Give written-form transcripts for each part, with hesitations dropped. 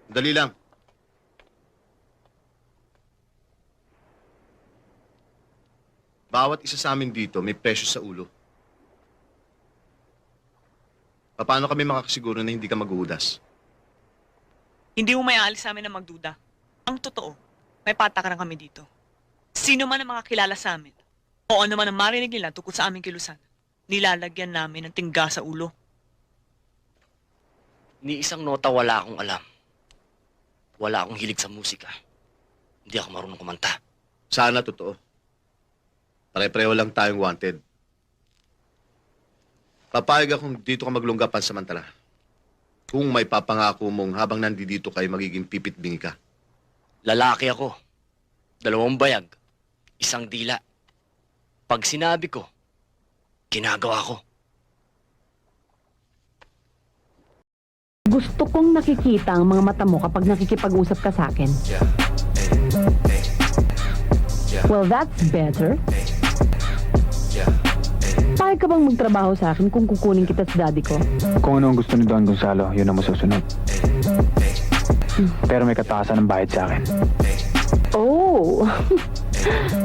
Dali lang. Bawat isa sa amin dito may presyo sa ulo. Paano kami makakasiguro na hindi ka maghuhudas? Hindi mo may aalis sa amin na magduda. Ang totoo, may patakaran kami dito. Sino man ang makakilala sa amin, o ano man ang marinig nila tungkol sa aming kilusan, nilalagyan namin ng tingga sa ulo. Ni isang nota wala akong alam. Wala akong hilig sa musika. Hindi ako marunong kumanta. Sana totoo. Pare-pareho lang tayong wanted. Papayag akong dito ka maglungga pansamantala. Kung may papangako mong habang nandito kayo magiging pipit-bingi ka. Lalaki ako. 2 bayag. 1 dila. Pag sinabi ko, ginagawa ko. Gusto kong nakikita ang mga mata mo kapag nakikipag-usap ka sa akin. Well, that's better. Payag ka bang magtrabaho sa akin kung kukunin kita sa daddy ko? Kung ano ang gusto ni Don Gonzalo, yun ang masusunod. Pero may katahasan ng bayad sa akin. Oh,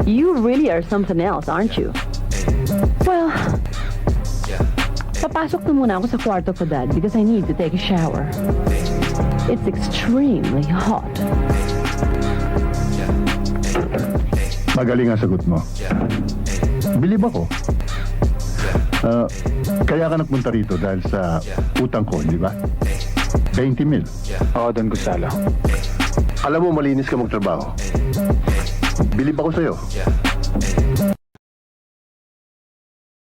you really are something else, aren't you? Well, papasok na muna ako sa kwarto ko, Dad, because I need to take a shower. It's extremely hot. Magaling ang sagot mo. Bilib ako. Kaya ka nagpunta rito dahil sa utang ko, di ba? 20 mil. Oo, Don Gonzalo. Alam mo, malinis ka magtrabaho. Bilib ako sa'yo.